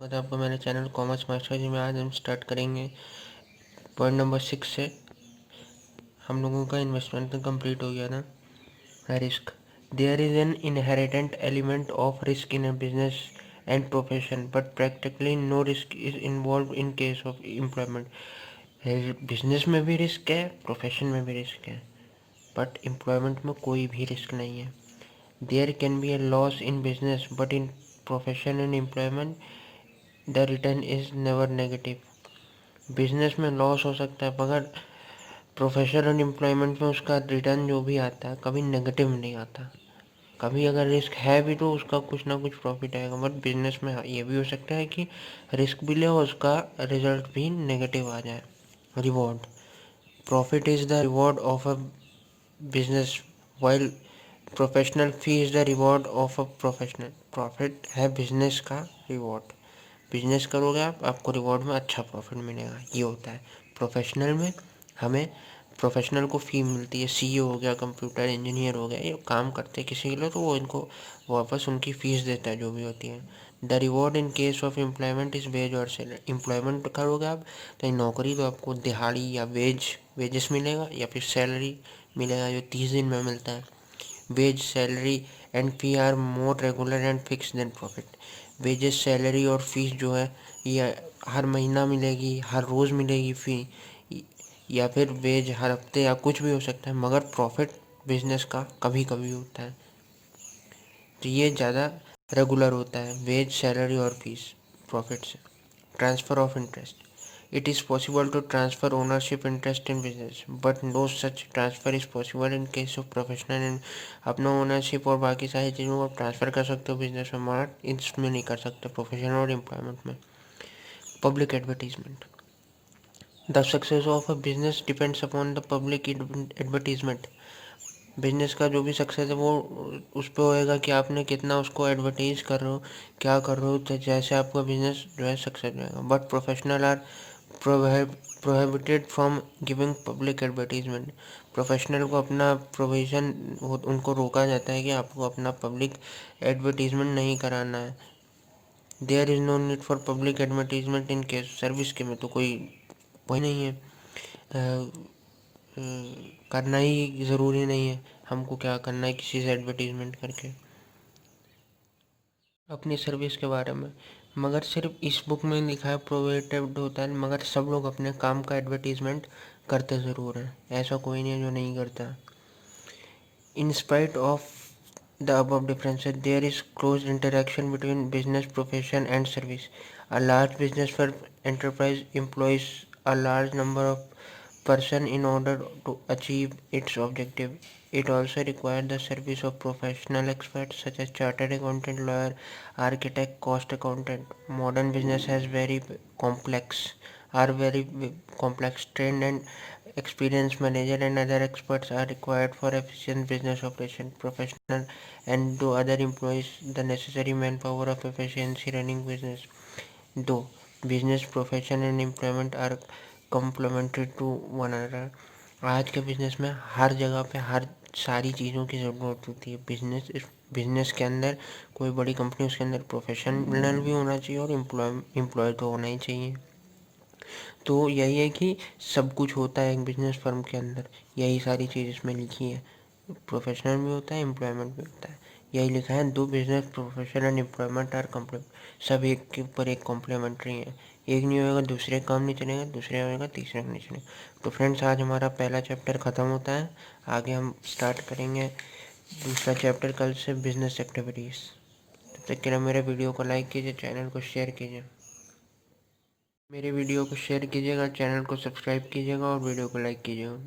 तो आपको मेरे चैनल कॉमर्स मास्टर जी में आज हम स्टार्ट करेंगे पॉइंट नंबर 6 से। हम लोगों का इन्वेस्टमेंट तो कंप्लीट हो गया था। Risk, there is an inherent element of risk in a business and profession but practically no risk is involve in case of employment. Business में भी रिस्क है, प्रोफेशन में भी रिस्क है, बट एम्प्लॉयमेंट में कोई भी रिस्क नहीं है। There can be a loss in business but in profession and employment the return is never negative. Business में लॉस हो सकता है मगर प्रोफेशनल एंड एम्प्लॉयमेंट में उसका रिटर्न जो भी आता है कभी नेगेटिव नहीं आता। कभी अगर रिस्क है भी तो उसका कुछ ना कुछ प्रॉफिट आएगा, बट बिजनेस में ये भी हो सकता है कि रिस्क भी ले और उसका रिजल्ट भी नेगेटिव आ जाए। Reward, profit is the reward of a business while professional fee is the reward of a professional. Profit है बिजनेस का रिवॉर्ड। बिजनेस करोगे आप, आपको रिवॉर्ड में अच्छा प्रॉफिट मिलेगा, ये होता है। प्रोफेशनल में हमें प्रोफेशनल को फ़ी मिलती है। सीईओ हो गया, कंप्यूटर इंजीनियर हो गया, ये काम करते हैं किसी के लिए तो वो इनको वापस उनकी फ़ीस देता है जो भी होती है। The reward in case of employment is wage और सैलरी। एम्प्लॉयमेंट करोगे आप तो नौकरी तो आपको दिहाड़ी या वेजेस मिलेगा या फिर सैलरी मिलेगा जो 30 दिन में मिलता है। Wage, salary and fee are more regular and fix than profit. Wages, salary और फीस जो है ये हर महीना मिलेगी, हर रोज़ मिलेगी फ़ी, या फिर वेज हर हफ्ते या कुछ भी हो सकता है, मगर प्रॉफिट बिजनेस का कभी कभी होता है तो ये ज़्यादा रेगुलर होता है। वेज, सैलरी और फीस प्रॉफिट से। Transfer of interest, it is possible to transfer ownership interest in business but no such transfer is possible in case of professional and अपना ओनरशिप और बाकी सारी चीज़ों को आप ट्रांसफ़र कर सकते हो बिजनेस में, मगर इसमें नहीं कर सकते प्रोफेशनल और एम्प्लॉयमेंट में। Public advertisement, the success of a business depends upon the public advertisement. Business का जो भी सक्सेस है वो उस पर होएगा कि आपने कितना उसको एडवर्टाइज कर रहे हो, क्या कर रहे हो, तो जैसे आपका बिजनेस जो है सक्सेस रहेगा। But professional are prohibited from giving public advertisement. Professional को अपना प्रोविजन उनको रोका जाता है कि आपको अपना पब्लिक एडवर्टीजमेंट नहीं कराना है। There is no need for public advertisement in case service के में तो कोई वही नहीं है, करना ही ज़रूरी नहीं है। हमको क्या करना है किसी से एडवर्टीजमेंट करके अपनी सर्विस के बारे में, मगर सिर्फ इस बुक में लिखा है प्रोहिबिटेड होता है, मगर सब लोग अपने काम का एडवर्टीजमेंट करते ज़रूर हैं, ऐसा कोई नहीं है जो नहीं करता। In spite of the above differences, there is close interaction between business profession and service. A large business firm enterprise employs a large number of person in order to achieve its objective. It also requires the service of professional experts such as chartered accountant, lawyer, architect, cost accountant. Modern business has very complex, trained and experienced manager and other experts are required for efficient business operation. Professional and do other employees the necessary manpower of efficiency running business. Though business profession and employment are complementary to one another, आज के business में हर जगह पे हर सारी चीज़ों की ज़रूरत होती है। बिजनेस के अंदर कोई बड़ी कंपनी उसके अंदर प्रोफेशनल भी होना चाहिए और एम्प्लॉय तो होना ही चाहिए। तो यही है कि सब कुछ होता है एक बिजनेस फर्म के अंदर, यही सारी चीज़ इसमें लिखी है। प्रोफेशनल भी होता है, एम्प्लॉयमेंट भी होता है, यही लिखा है। दो business profession and employment are complement, सब एक के ऊपर एक कॉम्प्लीमेंट्री है। एक नहीं होगा दूसरे काम नहीं चलेगा, दूसरे होगा तीसरे का नहीं चलेगा। तो फ्रेंड्स आज हमारा पहला चैप्टर ख़त्म होता है, आगे हम स्टार्ट करेंगे दूसरा चैप्टर कल से, बिजनेस एक्टिविटीज़। तब तक के लिए मेरे वीडियो को लाइक कीजिए, चैनल को शेयर कीजिए, मेरे वीडियो को शेयर कीजिएगा, चैनल को सब्सक्राइब कीजिएगा और वीडियो को लाइक कीजिएगा।